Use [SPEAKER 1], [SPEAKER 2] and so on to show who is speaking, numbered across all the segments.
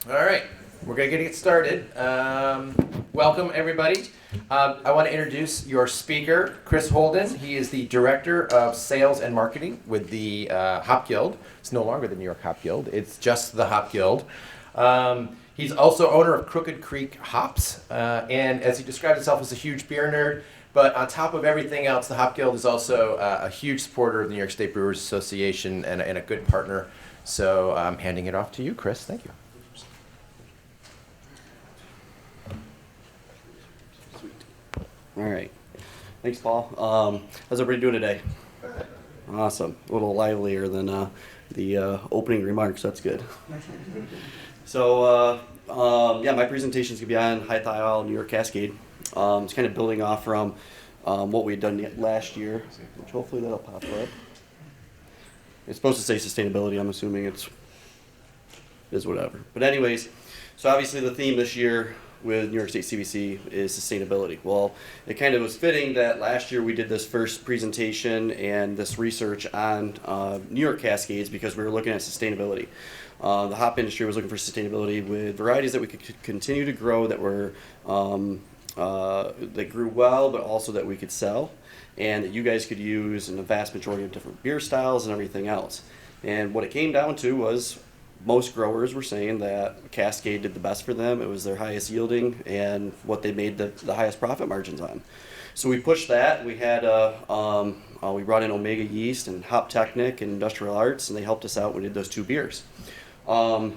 [SPEAKER 1] All right, we're going to get started. Welcome, everybody. I want to introduce your speaker, Chris Holden. He is the Director of Sales and Marketing with the Hop Guild. It's no longer the New York Hop Guild, it's just the Hop Guild. He's also owner of Crooked Creek Hops, and as he described himself as a huge beer nerd. But on top of everything else, the Hop Guild is also a huge supporter of the New York State Brewers Association and a good partner. So I'm handing it off to you, Chris. Thank you.
[SPEAKER 2] All right. Thanks, Paul. How's everybody doing today? Awesome. A little livelier than the opening remarks. That's good. So, yeah, my presentation is going to be on high Thiol, New York Cascade. It's kind of building off from what we had done last year, which hopefully that'll pop up. It's supposed to say sustainability. I'm assuming it's whatever. But anyways, so obviously the theme this year with New York State CBC is sustainability. Well, it kind of was fitting that last year we did this first presentation and this research on New York Cascades because we were looking at sustainability. The hop industry was looking for sustainability with varieties that we could continue to grow that were that grew well, but also that we could sell and that you guys could use in the vast majority of different beer styles and everything else. And what it came down to was most growers were saying that Cascade did the best for them. It was their highest yielding and what they made the highest profit margins on. So we pushed that. We had we brought in Omega Yeast and Hop Technic and Industrial Arts, and they helped us out. We did those two beers. So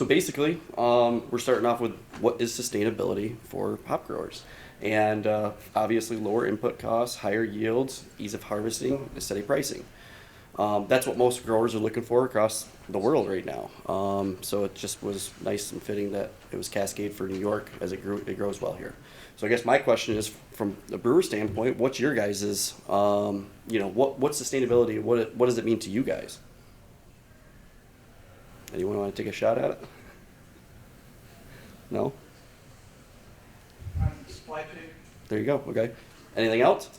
[SPEAKER 2] basically, we're starting off with what is sustainability for hop growers. And obviously lower input costs, higher yields, ease of harvesting, and steady pricing. That's what most growers are looking for across the world right now. So it just was nice and fitting that it was Cascade for New York as it grows well here. So I guess my question is, from the brewer standpoint, what's your guys's, what's sustainability? What does it mean to you guys? Anyone want to take a shot at it? No?
[SPEAKER 3] Supply chain,
[SPEAKER 2] There you go. Okay. Anything else?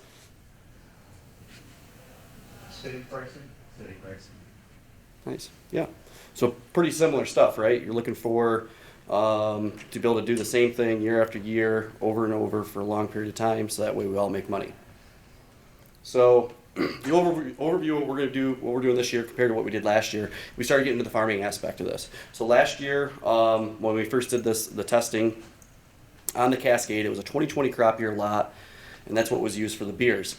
[SPEAKER 3] steady pricing.
[SPEAKER 2] Nice. Yeah. So pretty similar stuff, right? You're looking for to be able to do the same thing year after year, over and over for a long period of time, so that way we all make money. So the overview of what we're doing this year compared to what we did last year, we started getting into the farming aspect of this. So last year, when we first did the testing on the Cascade, it was a 2020 crop year lot, and that's what was used for the beers.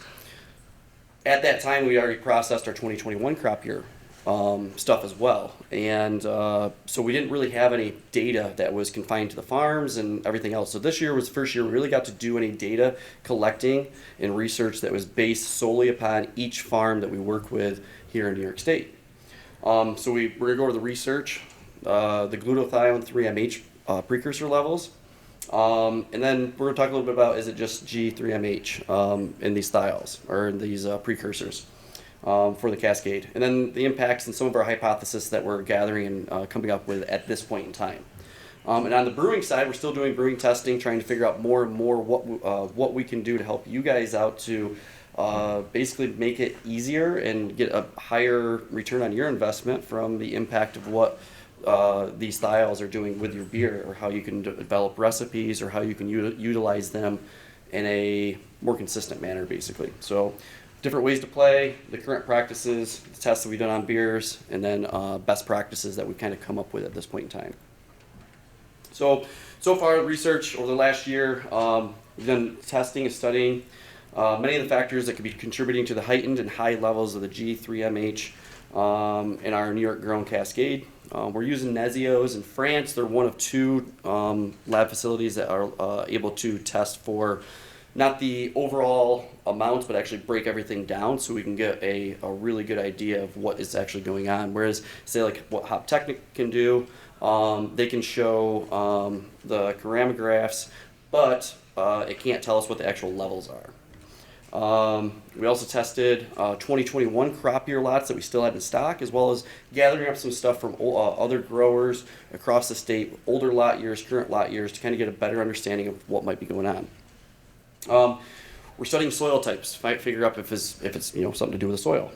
[SPEAKER 2] At that time, we already processed our 2021 crop year stuff as well. And so we didn't really have any data that was confined to the farms and everything else. So this year was the first year we really got to do any data collecting and research that was based solely upon each farm that we work with here in New York State. So we're going to go over the research, the glutathione 3-MH precursor levels. And then we're going to talk a little bit about, is it just G3MH in these thiols or in these precursors for the Cascade, and then the impacts and some of our hypotheses that we're gathering and coming up with at this point in time. And on the brewing side, we're still doing brewing testing, trying to figure out more and more what we can do to help you guys out to basically make it easier and get a higher return on your investment from the impact of what these thiols are doing with your beer, or how you can develop recipes, or how you can utilize them in a more consistent manner, basically. So different ways to play, the current practices, the tests that we've done on beers, and then best practices that we've kind of come up with at this point in time. So far, research over the last year, we've done testing and studying many of the factors that could be contributing to the heightened and high levels of the G3MH in our New York grown Cascade. We're using Nezios in France. They're one of two lab facilities that are able to test for not the overall amounts, but actually break everything down so we can get a really good idea of what is actually going on. Whereas, say, like what Hop Technic can do, they can show the chromographs, but it can't tell us what the actual levels are. We also tested 2021 crop year lots that we still had in stock, as well as gathering up some stuff from other growers across the state, older lot years, current lot years, to kind of get a better understanding of what might be going on. We're studying soil types, figure out if it's something to do with the soil.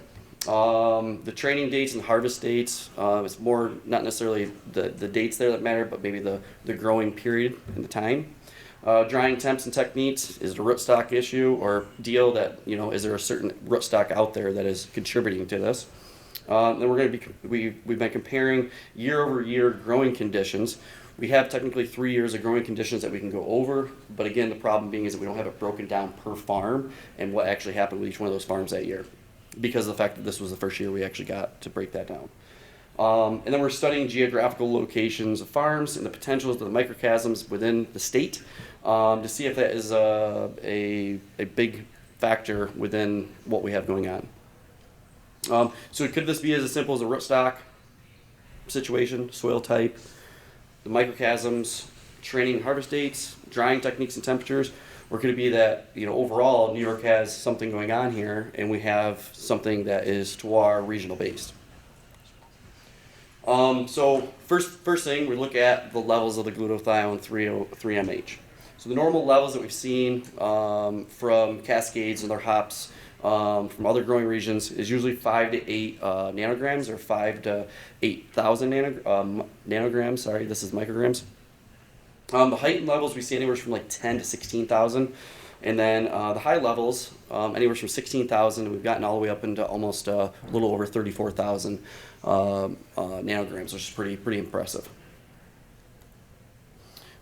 [SPEAKER 2] The training dates and harvest dates, it's more not necessarily the dates there that matter, but maybe the growing period and the time. Drying temps and techniques, is it a rootstock issue or deal that, is there a certain rootstock out there that is contributing to this? Then we've been comparing year over year growing conditions. We have technically 3 years of growing conditions that we can go over, but again, the problem being is that we don't have it broken down per farm and what actually happened with each one of those farms that year, because of the fact that this was the first year we actually got to break that down. And then we're studying geographical locations of farms and the potentials of the microchasms within the state to see if that is a big factor within what we have going on. So could this be as simple as a rootstock situation, soil type, the microchasms, training and harvest dates, drying techniques and temperatures, or could it be that overall New York has something going on here and we have something that is terroir regional based? So first thing, we look at the levels of the glutathione 3-MH. So the normal levels that we've seen from Cascades and their hops from other growing regions is usually 5 to 8 nanograms, or 5 to 8,000 nanograms. Sorry, this is micrograms. The height levels we see anywhere from like 10 to 16,000, and then the high levels anywhere from 16,000. We've gotten all the way up into almost a little over 34,000 nanograms, which is pretty impressive.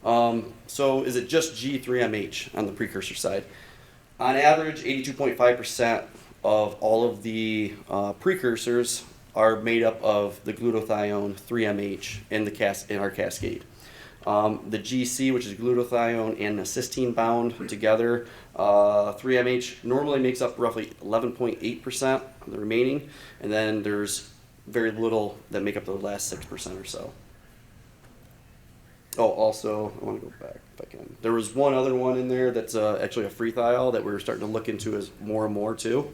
[SPEAKER 2] So is it just G3MH on the precursor side? On average, 82.5% of all of the precursors are made up of the glutathione 3-MH in our Cascade. The GC, which is glutathione and the cysteine bound together, 3-MH normally makes up roughly 11.8% of the remaining, and then there's very little that make up the last 6% or so. Oh, also, I want to go back if I can. There was one other one in there that's actually a free thiol that we're starting to look into as more and more too.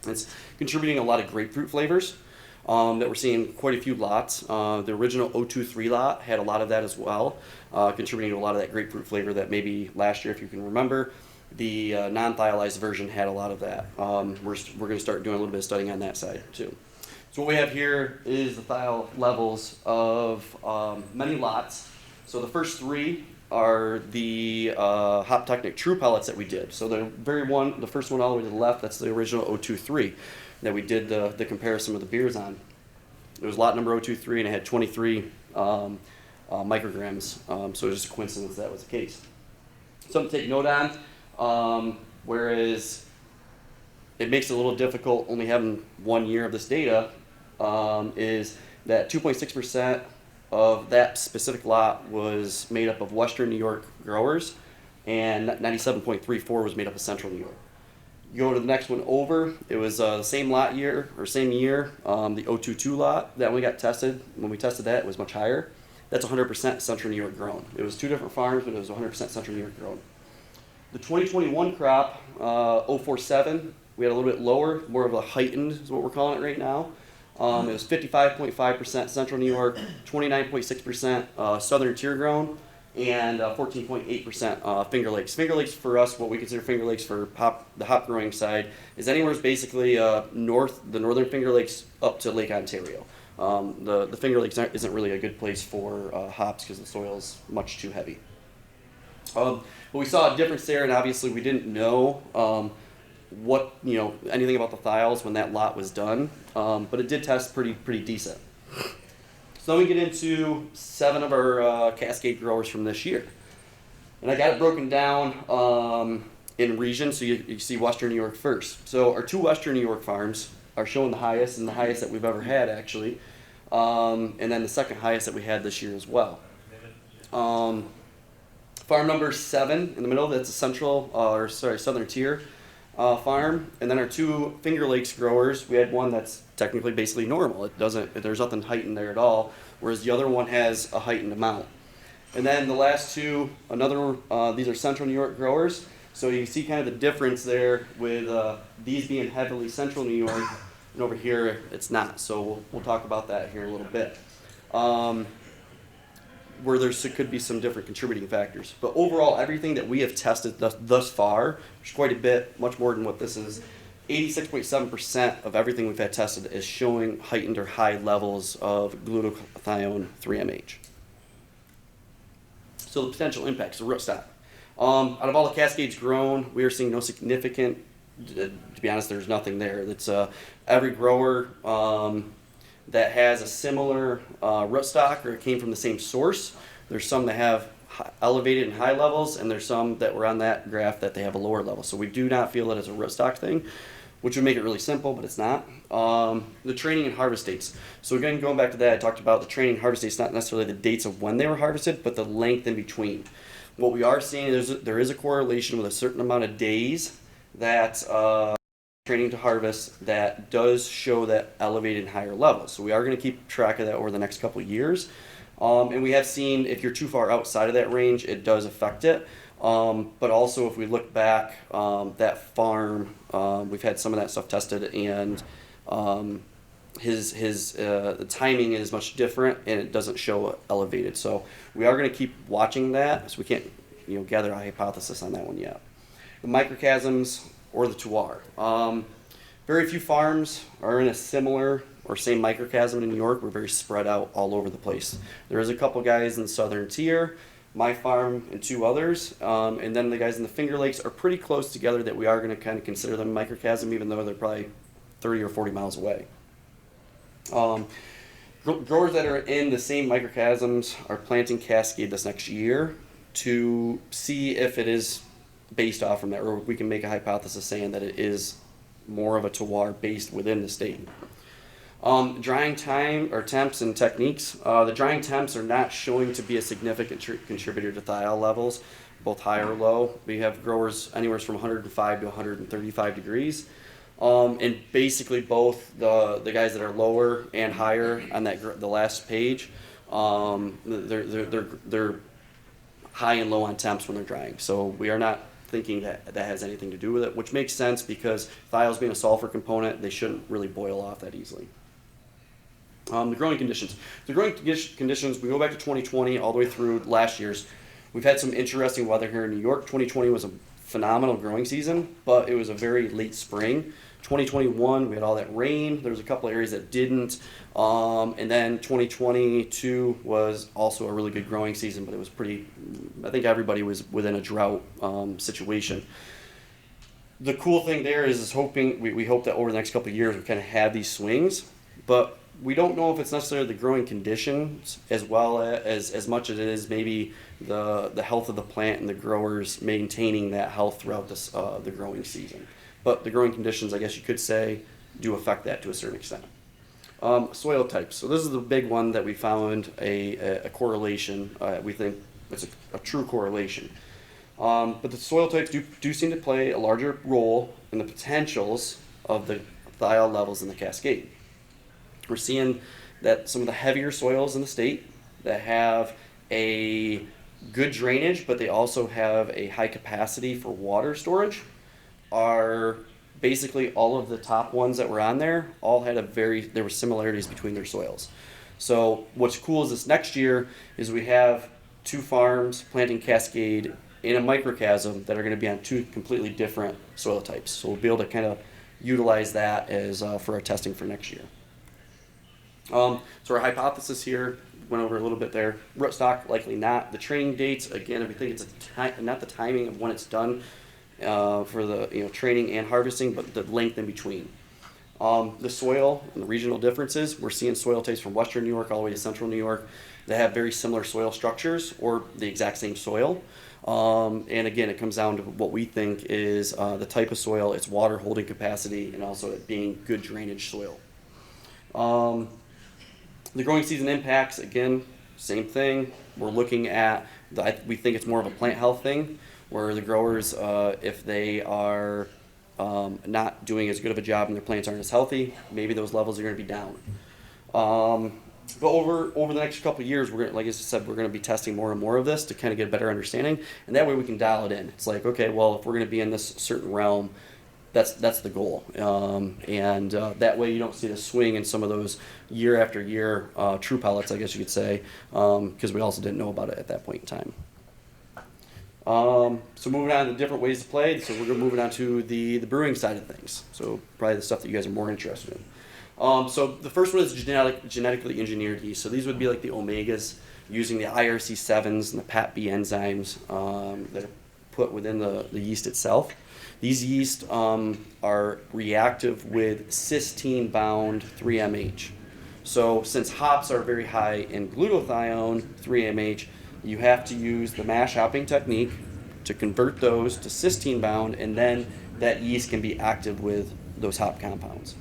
[SPEAKER 2] It's contributing a lot of grapefruit flavors that we're seeing quite a few lots. The original 023 lot had a lot of that as well, contributing to a lot of that grapefruit flavor that maybe last year, if you can remember, the non-thiolized version had a lot of that. We're going to start doing a little bit of studying on that side too. So what we have here is the thiol levels of many lots. So the first 3 are the Hop Technic True pellets that we did. So the first one all the way to the left, that's the original 023 that we did the comparison with the beers on. It was lot number 023 and it had 23 micrograms. So it was just a coincidence that was the case. Something to take note on, whereas it makes it a little difficult only having 1 year of this data, is that 2.6% of that specific lot was made up of Western New York growers, and 97.34 was made up of Central New York. You go to the next one over, it was the same lot year, or same year, the 022 lot that we got tested. When we tested that, it was much higher. That's 100% Central New York grown. It was 2 different farms, but it was 100% Central New York grown. The 2021 crop, 047, we had a little bit lower, more of a heightened is what we're calling it right now. It was 55.5% Central New York, 29.6% Southern Tier grown, and 14.8% Finger Lakes. Finger Lakes for us, what we consider Finger Lakes for the hop growing side, is anywhere basically the northern Finger Lakes up to Lake Ontario. The Finger Lakes isn't really a good place for hops because the soil is much too heavy. But we saw a difference there, and obviously we didn't know anything about the thiols when that lot was done, but it did test pretty decent. So then we get into 7 of our Cascade growers from this year, and I got it broken down in region. So you see Western New York first. So our 2 Western New York farms are showing the highest, and the highest that we've ever had actually, and then the second highest that we had this year as well. Farm number 7 in the middle, that's a Southern Tier farm, and then our 2 Finger Lakes growers, we had one that's technically basically normal. There's nothing heightened there at all, whereas the other one has a heightened amount. And then the last 2, these are Central New York growers, so you see kind of the difference there with these being heavily Central New York, and over here it's not. So we'll talk about that here in a little bit. Where there could be some different contributing factors. But overall, everything that we have tested thus far, which is quite a bit, much more than what this is 86.7% of everything we've had tested is showing heightened or high levels of glutathione 3-MH. So the potential impacts, the rootstock. Out of all the Cascades grown, we are seeing no significant, to be honest, there's nothing there. It's every grower that has a similar rootstock or it came from the same source. There's some that have elevated and high levels, and there's some that were on that graph that they have a lower level. So we do not feel that it's a rootstock thing, which would make it really simple, but it's not. The training and harvest dates. So again, going back to that, I talked about the training and harvest dates, not necessarily the dates of when they were harvested, but the length in between. What we are seeing is there is a correlation with a certain amount of days that training to harvest that does show that elevated and higher levels. So we are going to keep track of that over the next couple of years. And we have seen if you're too far outside of that range, it does affect it. But also if we look back, that farm, we've had some of that stuff tested, and the timing is much different and it doesn't show elevated. So we are going to keep watching that. So we can't gather a hypothesis on that one yet. The microchasms or the terroir. Very few farms are in a similar or same microchasm in New York. We're very spread out all over the place. There is a couple guys in the southern tier, my farm and 2 others, and then the guys in the Finger Lakes are pretty close together that we are going to kind of consider them microchasm, even though they're probably 30 or 40 miles away. Growers that are in the same microchasms are planting Cascade this next year to see if it is based off from that, or we can make a hypothesis saying that it is more of a terroir based within the state. Drying time or temps and techniques. The drying temps are not showing to be a significant contributor to thiol levels, both high or low. We have growers anywhere from 105 to 135 degrees. And basically both the guys that are lower and higher on that the last page, they're high and low on temps when they're drying. So we are not thinking that that has anything to do with it, which makes sense because thiols being a sulfur component, they shouldn't really boil off that easily. The growing conditions. The growing conditions, we go back to 2020 all the way through last year's. We've had some interesting weather here in New York. 2020 was a phenomenal growing season, but it was a very late spring. 2021, we had all that rain. There was a couple of areas that didn't. And then 2022 was also a really good growing season, but it was pretty, I think everybody was within a drought situation. The cool thing there is hoping, we hope that over the next couple of years we kind of have these swings, but we don't know if it's necessarily the growing conditions as well as much as it is maybe the health of the plant and the growers maintaining that health throughout this, the growing season. But the growing conditions, I guess you could say, do affect that to a certain extent. Soil types. So this is the big one that we found a correlation. We think it's a true correlation. But the soil types do seem to play a larger role in the potentials of the thiol levels in the Cascade. We're seeing that some of the heavier soils in the state that have a good drainage, but they also have a high capacity for water storage, are basically all of the top ones that were on there all had there were similarities between their soils. So what's cool is this next year is we have 2 farms planting Cascade in a microchasm that are going to be on 2 completely different soil types. So we'll be able to kind of utilize that as for our testing for next year. So our hypothesis here, went over a little bit there. Rootstock, likely not. The training dates, again, we think it's not the timing of when it's done for the training and harvesting, but the length in between. The soil and the regional differences, we're seeing soil types from western New York all the way to central New York that have very similar soil structures or the exact same soil. And again, it comes down to what we think is the type of soil, its water holding capacity, and also it being good drainage soil. The growing season impacts, again, same thing. We're looking at, we think it's more of a plant health thing, where the growers, if they are not doing as good of a job and their plants aren't as healthy, maybe those levels are going to be down. But over the next couple of years, we're gonna, like I said, we're going to be testing more and more of this to kind of get a better understanding, and that way we can dial it in. It's like, okay, well, if we're going to be in this certain realm, that's the goal, and that way you don't see the swing in some of those year after year true pellets, I guess you could say, because we also didn't know about it at that point in time. So moving on to different ways to play. So we're moving on to the brewing side of things. So probably the stuff that you guys are more interested in. So the first one is genetically engineered yeast. So these would be like the omegas, using the IRC7s and the PAP-B enzymes that are put within the yeast itself. These yeast are reactive with cysteine-bound 3-MH. So since hops are very high in glutathione 3-MH, you have to use the mash hopping technique to convert those to cysteine-bound, and then that yeast can be active with those hop compounds.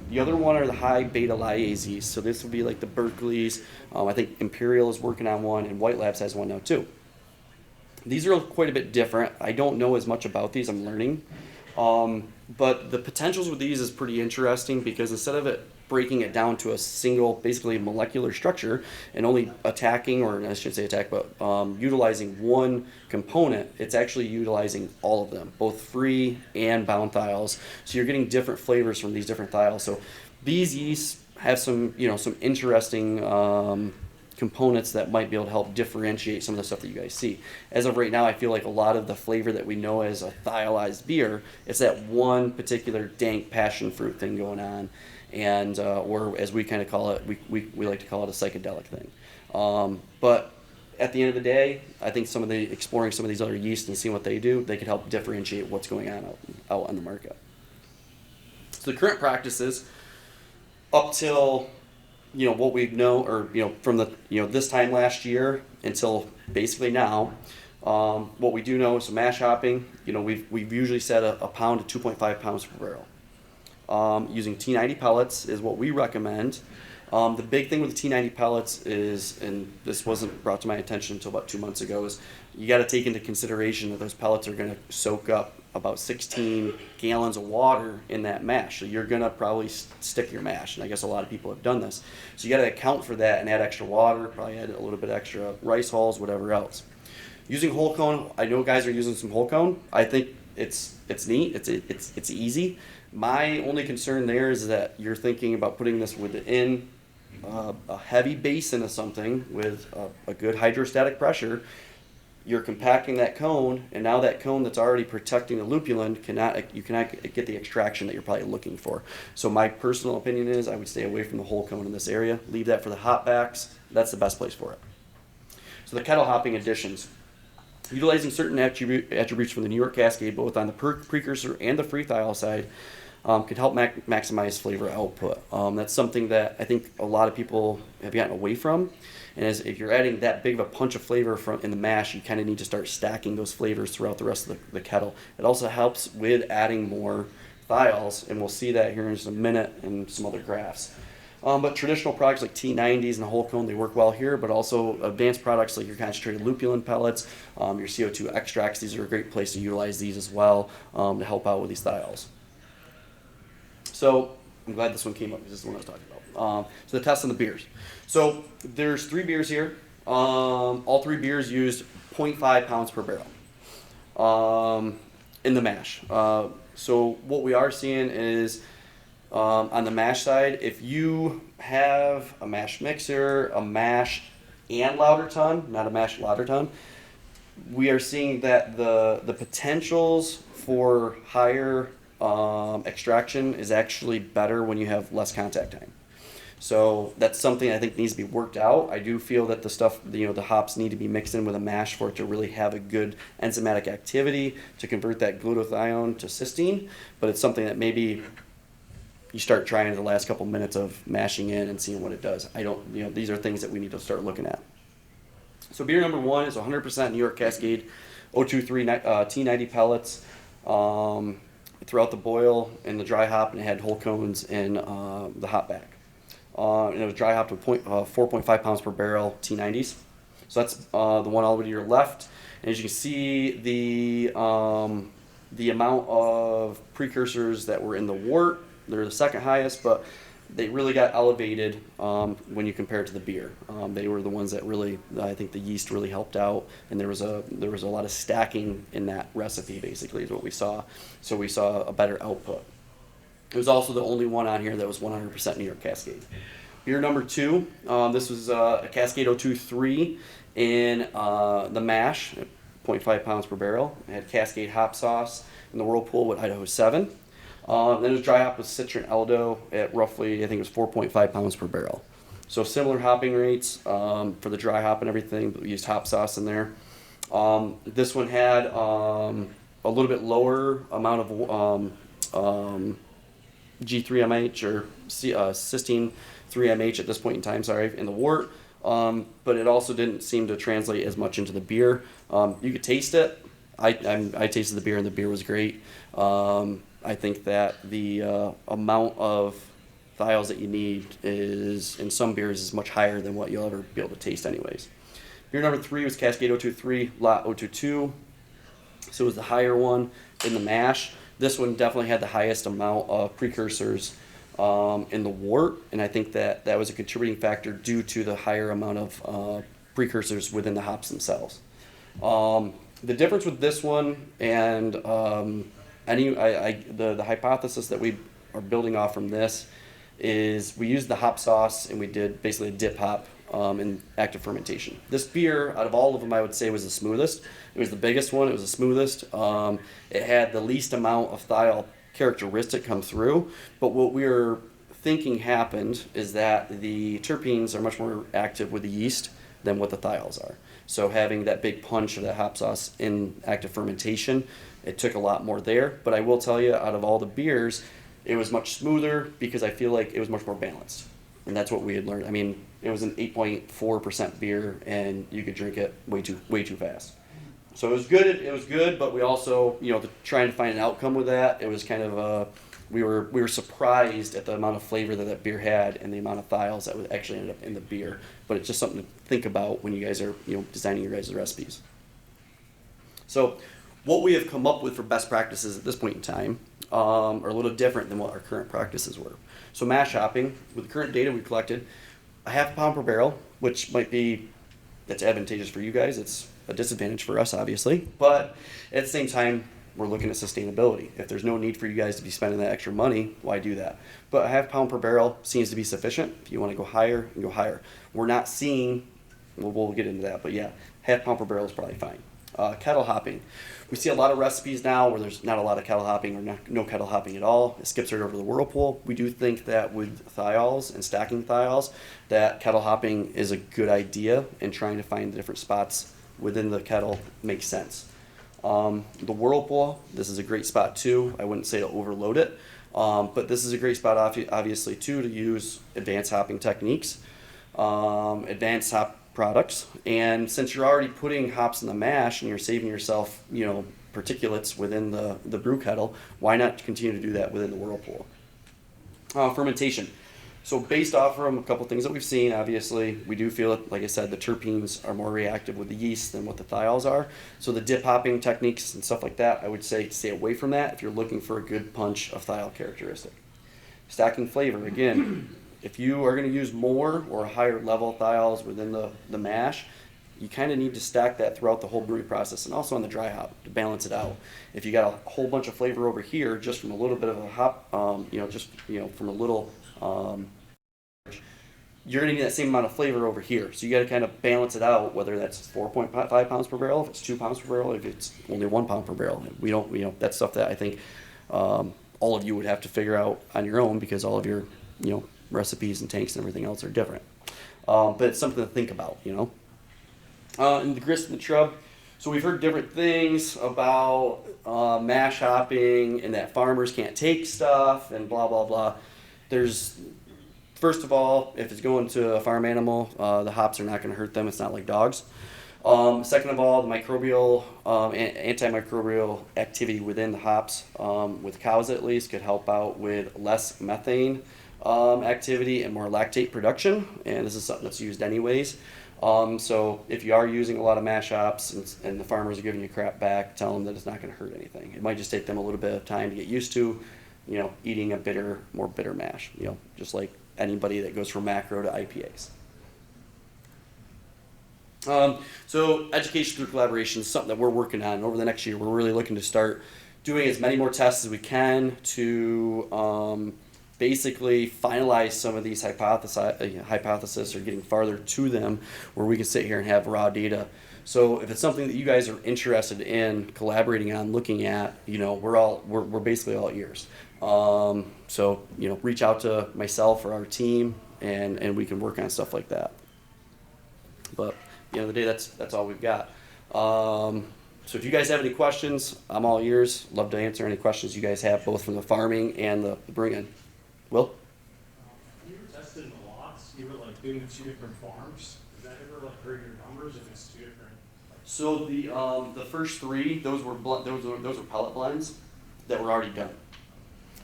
[SPEAKER 2] The other one are the high beta lyase yeast. So this would be like the Berkeley's. I think Imperial is working on one, and White Labs has one now too. These are quite a bit different. I don't know as much about these. I'm learning. But the potentials with these is pretty interesting, because instead of it breaking it down to a single, basically molecular structure, and only attacking, or I should say attack, but utilizing one component, it's actually utilizing all of them, both free and bound thiols. So you're getting different flavors from these different thiols. So these yeasts have some interesting components that might be able to help differentiate some of the stuff that you guys see. As of right now, I feel like a lot of the flavor that we know as a thiolized beer, it's that one particular dank passion fruit thing going on, and or as we kind of call it, we like to call it a psychedelic thing. But at the end of the day, I think exploring some of these other yeasts and seeing what they do, they could help differentiate what's going on out on the market. So the current practices up till what we know, or from the this time last year until basically now, what we do know is some mash hopping. We've usually set a pound to 2.5 pounds per barrel. Using T90 pellets is what we recommend. The big thing with the T90 pellets is, and this wasn't brought to my attention until about 2 months ago, is you got to take into consideration that those pellets are going to soak up about 16 gallons of water in that mash. So you're going to probably stick your mash, and I guess a lot of people have done this. So you got to account for that and add extra water, probably add a little bit extra rice hulls, whatever else. Using whole cone, I know guys are using some whole cone. I think it's neat, it's easy. My only concern there is that you're thinking about putting this within a heavy basin of something with a good hydrostatic pressure. You're compacting that cone, and now that cone that's already protecting the lupulin cannot get the extraction that you're probably looking for. So my personal opinion is I would stay away from the whole cone in this area. Leave that for the hop backs. That's the best place for it. So the kettle hopping additions. Utilizing certain attributes from the New York Cascade, both on the precursor and the free thiol side, can help maximize flavor output. That's something that I think a lot of people have gotten away from. And if you're adding that big of a punch of flavor in the mash, you kind of need to start stacking those flavors throughout the rest of the kettle. It also helps with adding more thiols, and we'll see that here in just a minute in some other graphs. But traditional products like T90s and whole cone, they work well here, but also advanced products like your concentrated lupulin pellets, your CO2 extracts, these are a great place to utilize these as well to help out with these thiols. So I'm glad this one came up because this is the one I was talking about. So the test on the beers. So there's 3 beers here. All 3 beers used 0.5 pounds per barrel in the mash. So what we are seeing is on the mash side, if you have a mash mixer, a mash and lauter tun, not a mash lauter tun, we are seeing that the potentials for higher extraction is actually better when you have less contact time. So that's something I think needs to be worked out. I do feel that the hops need to be mixed in with a mash for it to really have a good enzymatic activity to convert that glutathione to cysteine, but it's something that maybe you start trying the last couple minutes of mashing in and seeing what it does. These are things that we need to start looking at. So beer number 1 is 100% New York Cascade 023 T90 pellets. Throughout the boil and the dry hop, and it had whole cones in the hop back. And it was dry hopped with 4.5 pounds per barrel T90s. So that's the one all the way to your left. And as you can see, the amount of precursors that were in the wort, they're the second highest, but they really got elevated when you compare it to the beer. They were the ones that really, I think the yeast really helped out, and there was a lot of stacking in that recipe, basically, is what we saw. So we saw a better output. It was also the only one on here that was 100% New York Cascade. Beer number 2, this was a Cascade 023 in the mash. 0.5 pounds per barrel. It had Cascade hop sauce in the Whirlpool with Idaho 7. Then it was dry hop with Citron Eldo at roughly, I think it was 4.5 pounds per barrel. So similar hopping rates for the dry hop and everything, but we used hop sauce in there. This one had a little bit lower amount of G3MH or cysteine 3MH at this point in time, in the wort. But it also didn't seem to translate as much into the beer. You could taste it. I tasted the beer and the beer was great. I think that the amount of thiols that you need is in some beers is much higher than what you'll ever be able to taste anyways. Beer number 3 was Cascade 023, Lot 022. So it was the higher one in the mash. This one definitely had the highest amount of precursors in the wort, and I think that that was a contributing factor due to the higher amount of precursors within the hops themselves. The difference with this one and the hypothesis that we are building off from this is we used the hop sauce and we did basically a dip hop in active fermentation. This beer, out of all of them, I would say was the smoothest. It was the biggest one. It was the smoothest. It had the least amount of thiol characteristic come through. But what we were thinking happened is that the terpenes are much more active with the yeast than what the thiols are. So having that big punch of that hop sauce in active fermentation, it took a lot more there. But I will tell you, out of all the beers, it was much smoother because I feel like it was much more balanced. And that's what we had learned. I mean, it was an 8.4% beer, and you could drink it way too fast. So it was good. It was good, but we also, trying to find an outcome with that, it was kind of we were surprised at the amount of flavor that beer had and the amount of thiols that would actually end up in the beer. But it's just something to think about when you guys are designing your guys' recipes. So what we have come up with for best practices at this point in time are a little different than what our current practices were. So mash hopping, with the current data we collected, a half pound per barrel, which that's advantageous for you guys. It's a disadvantage for us, obviously. But at the same time, we're looking at sustainability. If there's no need for you guys to be spending that extra money, why do that? But a half pound per barrel seems to be sufficient. If you want to go higher, you go higher. We're not seeing, we'll get into that, but yeah, half pound per barrel is probably fine. Kettle hopping. We see a lot of recipes now where there's not a lot of kettle hopping or no kettle hopping at all. It skips right over the Whirlpool. We do think that with thiols and stacking thiols, that kettle hopping is a good idea, and trying to find the different spots within the kettle makes sense. The Whirlpool, this is a great spot too. I wouldn't say to overload it, but this is a great spot obviously too to use advanced hopping techniques, advanced hop products. And since you're already putting hops in the mash and you're saving yourself, particulates within the brew kettle, why not continue to do that within the Whirlpool? Fermentation. So based off from a couple things that we've seen, obviously, we do feel, like I said, the terpenes are more reactive with the yeast than what the thiols are. So the dip hopping techniques and stuff like that, I would say stay away from that if you're looking for a good punch of thiol characteristic. Stacking flavor, again, if you are going to use more or higher level thiols within the mash, you kind of need to stack that throughout the whole brewing process and also on the dry hop to balance it out. If you got a whole bunch of flavor over here just from a little bit of a hop, from a little, you're going to need that same amount of flavor over here. So you got to kind of balance it out, whether that's 4.5 pounds per barrel, if it's 2 pounds per barrel, if it's only 1 pound per barrel. We don't, that's stuff that I think all of you would have to figure out on your own because all of your, recipes and tanks and everything else are different. But it's something to think about, And the grist and the shrub. So we've heard different things about mash hopping and that farmers can't take stuff and blah, blah, blah. First of all, if it's going to a farm animal, the hops are not going to hurt them. It's not like dogs. Second of all, the microbial, antimicrobial activity within the hops, with cows at least, could help out with less methane activity and more lactate production. And this is something that's used anyways. So if you are using a lot of mash hops and the farmers are giving you crap back, tell them that it's not going to hurt anything. It might just take them a little bit of time to get used to, eating a more bitter mash, just like anybody that goes from macro to IPAs. So education through collaboration is something that we're working on. Over the next year, we're really looking to start doing as many more tests as we can to basically finalize some of these hypotheses or getting farther to them where we can sit here and have raw data. So if it's something that you guys are interested in collaborating on, looking at, we're basically all ears. So reach out to myself or our team, and we can work on stuff like that. But at the end of the day, that's all we've got. So if you guys have any questions, I'm all ears. Love to answer any questions you guys have, both from the farming and the bring-in. Will?
[SPEAKER 4] You were testing the lots, you were like doing 2 different farms. Does that ever like hurt your numbers if it's 2 different?
[SPEAKER 2] So the first 3, those were pellet blends that were already done,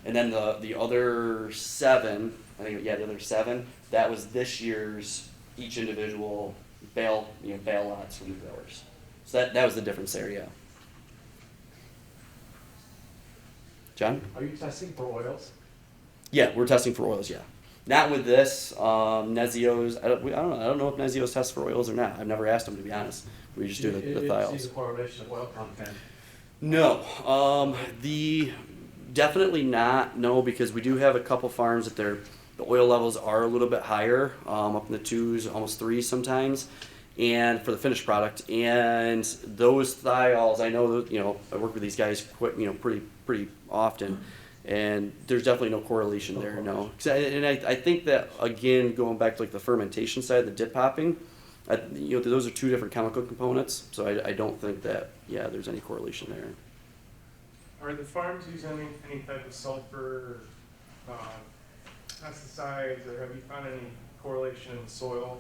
[SPEAKER 2] and then the other 7, the other 7, that was this year's each individual bale lots from the growers. So that was the difference there, yeah. John?
[SPEAKER 5] Are you testing for oils?
[SPEAKER 2] Yeah, we're testing for oils. Yeah, not with this Nezios. I don't know if Nezios tests for oils or not. I've never asked them, to be honest. We just do the
[SPEAKER 5] You
[SPEAKER 2] thiols.
[SPEAKER 5] see the correlation of oil content.
[SPEAKER 2] No, definitely not. No, because we do have a couple farms that the oil levels are a little bit higher, up in the 2s, almost 3s sometimes, and for the finished product. And those thiols, I know that, I work with these guys pretty often, and there's definitely no correlation there. No, I think that, again, going back to like the fermentation side, the dip hopping, those are 2 different chemical components. So I don't think that there's any correlation there.
[SPEAKER 6] Are the farms using any type of sulfur, pesticides, or have you found any correlation in the soil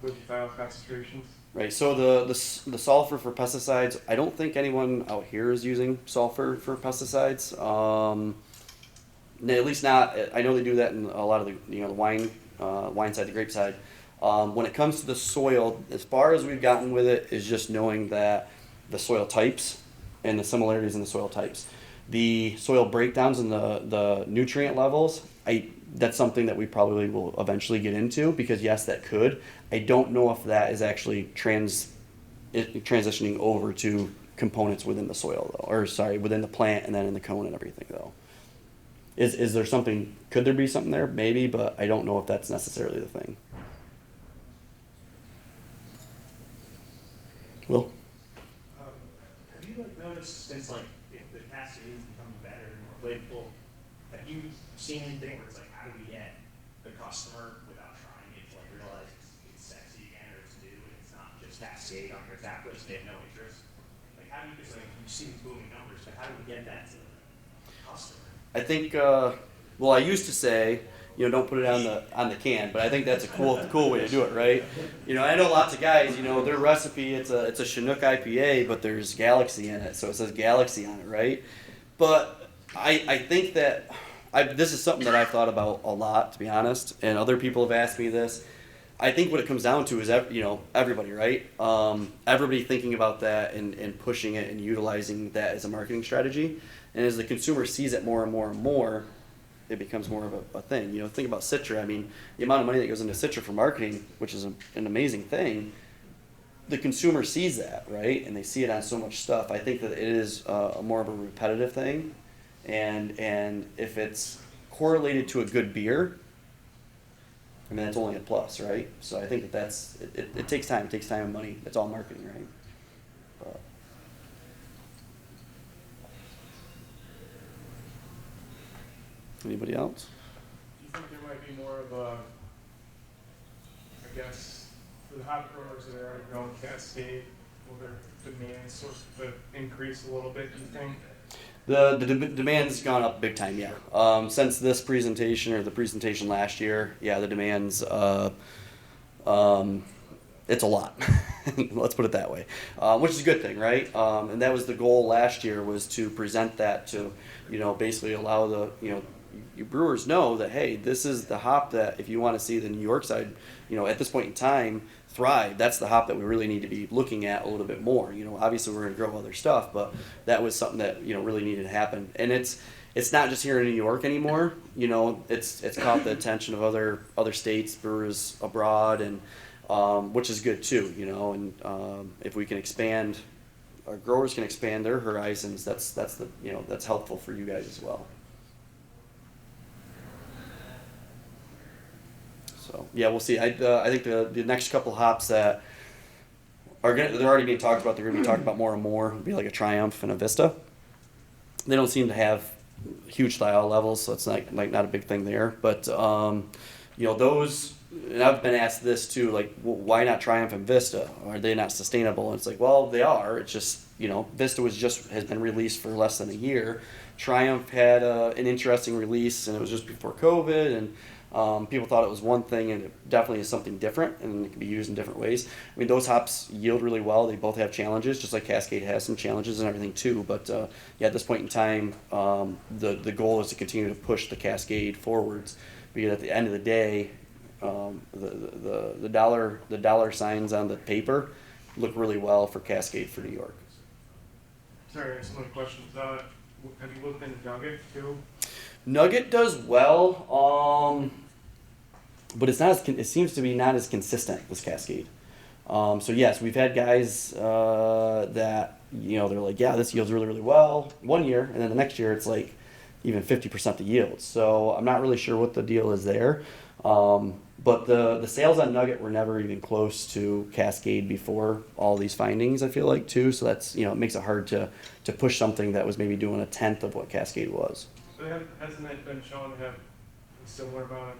[SPEAKER 6] with thiol concentrations?
[SPEAKER 2] Right. So the sulfur for pesticides, I don't think anyone out here is using sulfur for pesticides. At least not. I know they do that in a lot of the the wine side, the grape side. When it comes to the soil, as far as we've gotten with it is just knowing that the soil types and the similarities in the soil types, the soil breakdowns and the nutrient levels. That's something that we probably will eventually get into, because yes, that could. I don't know if that is actually transitioning over to components within the soil though, or sorry, within the plant and then in the cone and everything though. Is there something? Could there be something there? Maybe, but I don't know if that's necessarily the thing. Will?
[SPEAKER 4] Have you noticed since if the Cascade is becoming better and more flavorful, have you seen anything where it's how do we get the customer without trying it to realize it's sexy again or it's new and it's not just Cascade on your tap list, they have no interest? How do you just you see these booming numbers, but how do we get that to the customer?
[SPEAKER 2] I think. I used to say, don't put it on the can, but I think that's a cool way to do it, right? I know lots of guys, their recipe, it's a Chinook IPA, but there's Galaxy in it, so it says Galaxy on it, right? But I think that this is something that I've thought about a lot, to be honest, and other people have asked me this. I think what it comes down to is, everybody, right? Everybody thinking about that and pushing it and utilizing that as a marketing strategy. And as the consumer sees it more and more and more, it becomes more of a thing. Think about Citra. I mean, the amount of money that goes into Citra for marketing, which is an amazing thing, the consumer sees that, right? And they see it on so much stuff. I think that it is more of a repetitive thing. And if it's correlated to a good beer, I mean, that's only a plus, right? So I think that it takes time. It takes time and money. It's all marketing, right? But. Anybody else?
[SPEAKER 6] Do you think there might be more of a, for the hop growers that are already growing Cascade, will their demand sort of increase a little bit, do you think?
[SPEAKER 2] The demand's gone up big time, yeah. Since this presentation or the presentation last year, the demand's it's a lot. Let's put it that way, which is a good thing, right? And that was the goal last year, was to present that to, basically allow the, your brewers know that, hey, this is the hop that if you want to see the New York side, at this point in time thrive, that's the hop that we really need to be looking at a little bit more. Obviously we're going to grow other stuff, but that was something that really needed to happen. And it's not just here in New York anymore. It's caught the attention of other states, brewers abroad, and which is good too. And if we can expand, our growers can expand their horizons. That's helpful for you guys as well. So yeah, we'll see. I think the next couple hops that they're already being talked about. They're going to be talked about more and more. It'll be like a Triumph and a Vista. They don't seem to have huge thiol levels, so it's not a big thing there. But those, and I've been asked this too, like, well, why not Triumph and Vista? Are they not sustainable? And it's like, well, they are. It's just Vista has been released for less than a year. Triumph had an interesting release, and it was just before COVID, and people thought it was one thing, and it definitely is something different, and it can be used in different ways. I mean, those hops yield really well. They both have challenges, just like Cascade has some challenges and everything too. But at this point in time, the goal is to continue to push the Cascade forwards, because at the end of the day, the dollar signs on the paper look really well for Cascade for New York.
[SPEAKER 6] Sorry, some other questions. Have you looked into Nugget too?
[SPEAKER 2] Nugget does well, but it seems to be not as consistent as Cascade. So yes, we've had guys that they're like, yeah, this yields really, really well 1 year, and then the next year it's like even 50% the yield. So I'm not really sure what the deal is there. But the sales on Nugget were never even close to Cascade before all these findings, I feel like, too. So that's, it makes it hard to push something that was maybe doing a tenth of what Cascade was.
[SPEAKER 6] So hasn't it been shown to have a similar amount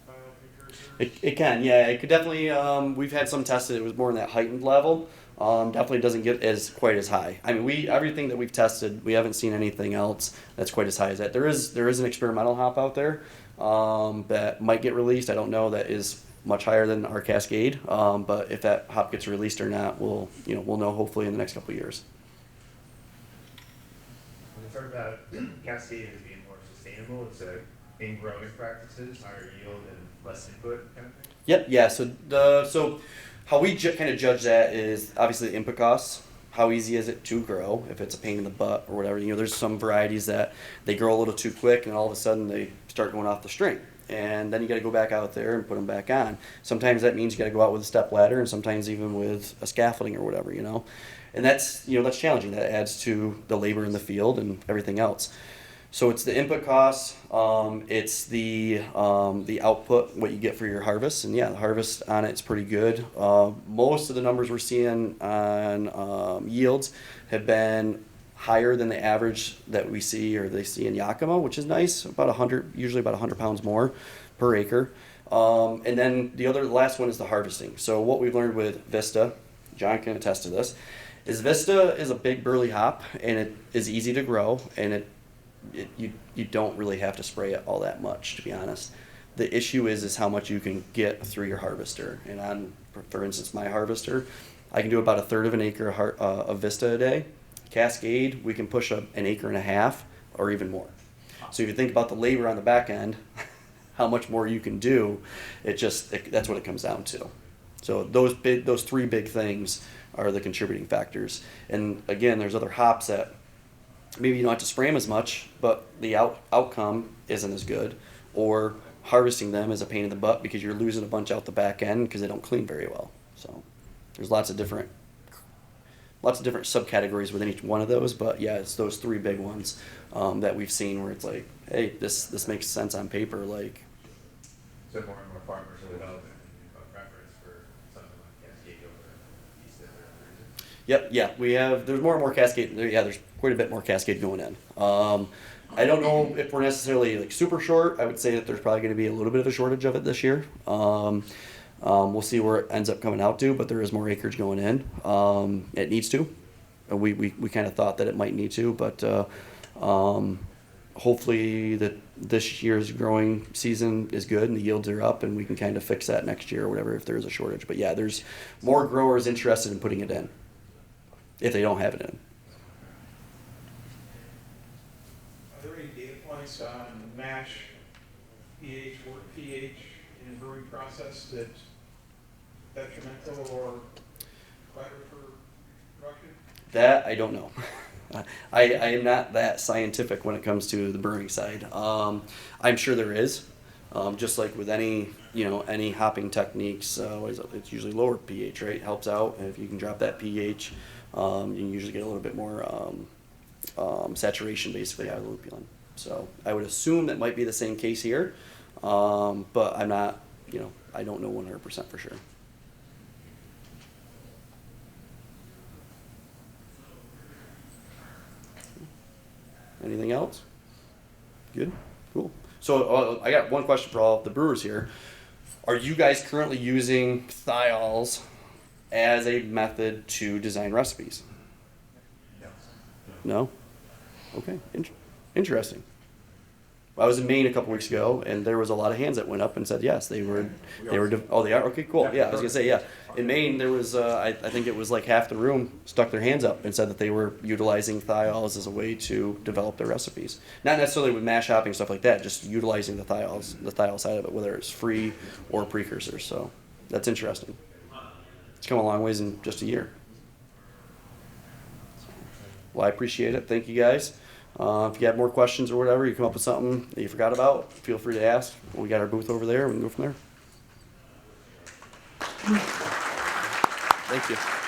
[SPEAKER 6] of precursors?
[SPEAKER 2] It can, yeah. It could definitely, we've had some tested, it was more in that heightened level. Definitely doesn't get quite as high. I mean, everything that we've tested, we haven't seen anything else that's quite as high as that. There is an experimental hop out there that might get released. I don't know, that is much higher than our Cascade. But if that hop gets released or not, we'll know hopefully in the next couple of years.
[SPEAKER 7] We've heard about Cascade as being more sustainable. It's in growing practices, higher yield and less input kind of thing.
[SPEAKER 2] Yep. Yeah. So how we kind of judge that is obviously the input costs. How easy is it to grow? If it's a pain in the butt or whatever, there's some varieties that they grow a little too quick, and all of a sudden they start going off the string, and then you got to go back out there and put them back on. Sometimes that means you got to go out with a step ladder, and sometimes even with a scaffolding or whatever, and that's that's challenging. That adds to the labor in the field and everything else. So it's the input costs, it's the output, what you get for your harvest, and yeah, the harvest on it's pretty good. Most of the numbers we're seeing on yields have been higher than the average that we see or they see in Yakima, which is nice. Usually about 100 pounds more per acre. And then the last one is the harvesting. So what we've learned with Vista, John can attest to this, is Vista is a big burly hop, and it is easy to grow, and you don't really have to spray it all that much, to be honest. The issue is how much you can get through your harvester. And for instance, my harvester, I can do about 1/3 of an acre of Vista a day. Cascade, we can push an acre and a half or even more. So if you think about the labor on the back end, how much more you can do, that's what it comes down to. So those three big things are the contributing factors. And again, there's other hops that maybe you don't have to spray them as much, but the outcome isn't as good. Or harvesting them is a pain in the butt because you're losing a bunch out the back end because they don't clean very well. So there's lots of different subcategories within each one of those. But yeah, it's those three big ones that we've seen where it's like, hey, this makes sense on paper. Like,
[SPEAKER 7] So more and more farmers are developing a preference for something like Cascade over East End or other reason.
[SPEAKER 2] Yep, yeah, there's more and more Cascade. There's quite a bit more Cascade going in. I don't know if we're necessarily like super short. I would say that there's probably going to be a little bit of a shortage of it this year. We'll see where it ends up coming out to, but there is more acreage going in. It needs to. We kind of thought that it might need to, but hopefully that this year's growing season is good and the yields are up, and we can kind of fix that next year or whatever if there is a shortage. But yeah, there's more growers interested in putting it in if they don't have it in.
[SPEAKER 3] Are there any data points on mash pH, wort pH in the brewing process that's detrimental or better for production?
[SPEAKER 2] That I don't know. I am not that scientific when it comes to the brewing side. I'm sure there is. Just like with any hopping techniques, it's usually lower pH, right? It helps out, and if you can drop that pH, you can usually get a little bit more saturation basically out of the lupulin. So I would assume that might be the same case here. But I'm not, I don't know 100% for sure. Anything else? Good? Cool. So I got one question for all of the brewers here. Are you guys currently using thiols as a method to design recipes? No? Okay, interesting. I was in Maine a couple weeks ago, and there was a lot of hands that went up and said yes, they were. They are. Okay, cool. Yeah, I was gonna say yeah. In Maine, there was I think it was like half the room stuck their hands up and said that they were utilizing thiols as a way to develop their recipes. Not necessarily with mash hopping stuff like that, just utilizing the thiol side of it, whether it's free or precursors. So that's interesting. It's come a long ways in just a year. Well, I appreciate it. Thank you guys. If you have more questions or whatever, you come up with something that you forgot about, feel free to ask. We got our booth over there. We can go from there. Thank you.